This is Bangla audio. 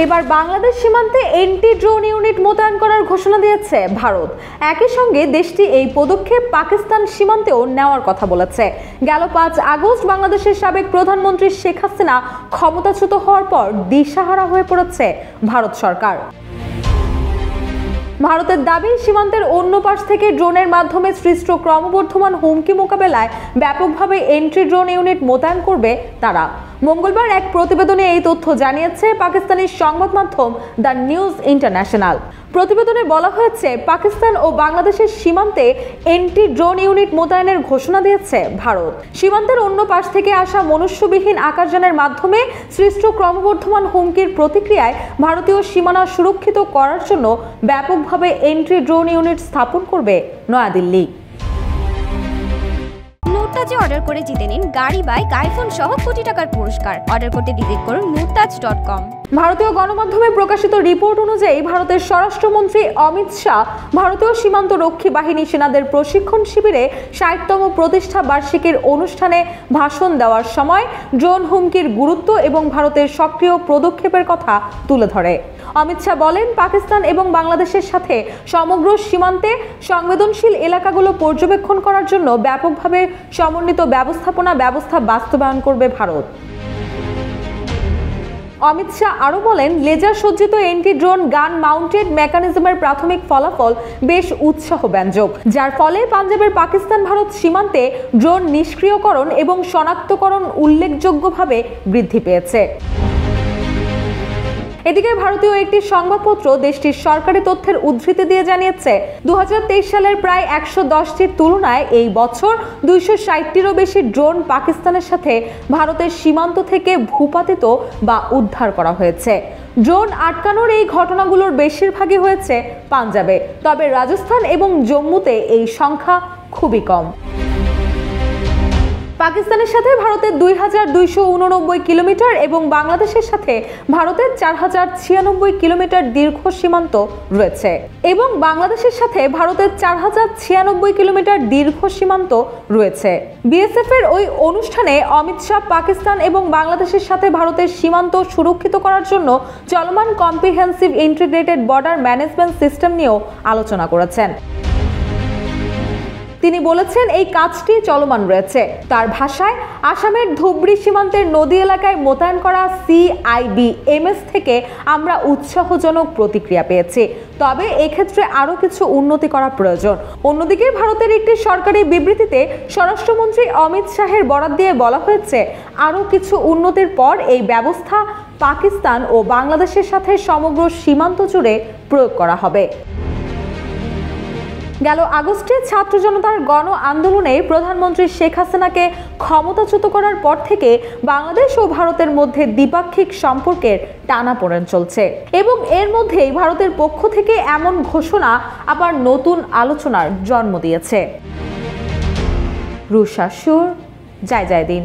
এবার বাংলাদেশ সীমান্তে এন্টি ড্রোন ইউনিট মোতায়েন করার ঘোষণা দিয়েছে ভারত। একই সঙ্গে দেশটি এই পদক্ষেপ পাকিস্তান সীমান্তেও নেওয়ার কথা বলেছে। গেল 5 আগস্ট বাংলাদেশের সাবেক প্রধানমন্ত্রী শেখ হাসিনা ক্ষমতাচ্যুত হওয়ার পর দিশাহারা হয়ে পড়েছে ভারত সরকার। ভারতের দাবি, সীমান্তের অন্য পাশ থেকে ড্রোনের মাধ্যমে সৃষ্ট ক্রমবর্ধমান হুমকি মোকাবেলায় ব্যাপকভাবে এন্ট্রি ড্রোন ইউনিট মোতায়েন করবে তারা। মঙ্গলবার এক প্রতিবেদনে এই তথ্য জানিয়েছে পাকিস্তানি সংবাদ মাধ্যম দ্য নিউজ ইন্টারন্যাশনাল। প্রতিবেদনে বলা হয়েছে, পাকিস্তান ও বাংলাদেশের সীমান্তে এন্টি ড্রোন ইউনিট মোতায়েনের ঘোষণা দিয়েছে ভারত। সীমান্তের অন্য পাশ থেকে আসা মনুষ্যবিহীন আকাশযানের মাধ্যমে সৃষ্ট ক্রমবর্ধমান হুমকির প্রতিক্রিয়ায় ভারতীয় সীমানা সুরক্ষিত করার জন্য ব্যাপকভাবে এন্ট্রি ড্রোন ইউনিট স্থাপন করবে নয়াদিল্লি। মুরতাজে অর্ডার করে জিতে নিন গাড়ি, বাইক, আইফোন সহ কোটি টাকার পুরস্কার। অর্ডার করতে ভিজিট করুন murtaj.com। ভারতীয় গণমাধ্যমে প্রকাশিত রিপোর্ট অনুযায়ী ভারতের স্বরাষ্ট্রমন্ত্রী অমিত শাহ ভারতীয় সীমান্ত রক্ষী বাহিনী সেনাদের প্রশিক্ষণ শিবিরে 60তম প্রতিষ্ঠা বার্ষিকীর অনুষ্ঠানে ভাষণ দেওয়ার সময় ড্রোন হুমকির গুরুত্ব এবং ভারতের সক্রিয় পদক্ষেপের কথা তুলে ধরে। অমিত শাহ বলেন, পাকিস্তান এবং বাংলাদেশের সাথে সমগ্র সীমান্তে সংবেদনশীল এলাকাগুলো পর্যবেক্ষণ করার জন্য ব্যাপকভাবে সমন্বিত ব্যবস্থাপনা ব্যবস্থা বাস্তবায়ন করবে ভারত। অমিত শাহ আরও বলেন, লেজার সজ্জিত এন্টি ড্রোন গান মাউন্টেড মেকানিজমের প্রাথমিক ফলাফল বেশ উৎসাহব্যঞ্জক, যার ফলে পাঞ্জাবের পাকিস্তান ভারত সীমান্তে ড্রোন নিষ্ক্রিয়করণ এবং শনাক্তকরণ উল্লেখযোগ্যভাবে বৃদ্ধি পেয়েছে। এদিকে ভারতীয় একটি সংবাদপত্র দেশটির সরকারি তথ্যের উদ্ধৃতি দিয়ে জানিয়েছে, 2023 সালের প্রায় 110টির তুলনায় এই বছর 260টিরও বেশি ড্রোন পাকিস্তানের সাথে ভারতের সীমান্ত থেকে ভূপাতিত বা উদ্ধার করা হয়েছে। ড্রোন আটকানোর এই ঘটনাগুলোর বেশিরভাগই হয়েছে পাঞ্জাবে, তবে রাজস্থান এবং জম্মুতে এই সংখ্যা খুবই কম। পাকিস্তানের সাথে ভারতের 2289 কিলোমিটার এবং বাংলাদেশের সাথে ভারতের 4096 কিলোমিটার দীর্ঘ সীমান্ত রয়েছে বিএসএফ এর ওই অনুষ্ঠানে অমিত শাহ পাকিস্তান এবং বাংলাদেশের সাথে ভারতের সীমান্ত সুরক্ষিত করার জন্য চলমান comprehensive integrated border management system নিয়েও আলোচনা করেছেন। তিনি বলেছেন, এই কাজটি চলমান রয়েছে। তার ভাষায়, আসামের ধুবড়ী সীমান্তের নদী এলাকায় মোতায়েন করা CIBMS থেকে আমরা উৎসাহজনক প্রতিক্রিয়া পেয়েছি, তবে এক্ষেত্রে আরও কিছু উন্নতি করা প্রয়োজন। অন্যদিকে ভারতের একটি সরকারি বিবৃতিতে স্বরাষ্ট্রমন্ত্রী অমিত শাহের বরাত দিয়ে বলা হয়েছে, আরও কিছু উন্নতির পর এই ব্যবস্থা পাকিস্তান ও বাংলাদেশের সাথে সমগ্র সীমান্ত জুড়ে প্রয়োগ করা হবে। গেল আগস্টে ছাত্র জনতার গণ আন্দোলনে প্রধানমন্ত্রী শেখ হাসিনাকে ক্ষমতাচ্যুত করার পর থেকে বাংলাদেশ ও ভারতের মধ্যে দ্বিপাক্ষিক সম্পর্কের টানাপোড়েন চলছে এবং এর মধ্যেই ভারতের পক্ষ থেকে এমন ঘোষণা আবার নতুন আলোচনার জন্ম দিয়েছে। রুশা সুর, জয় জয় দিন।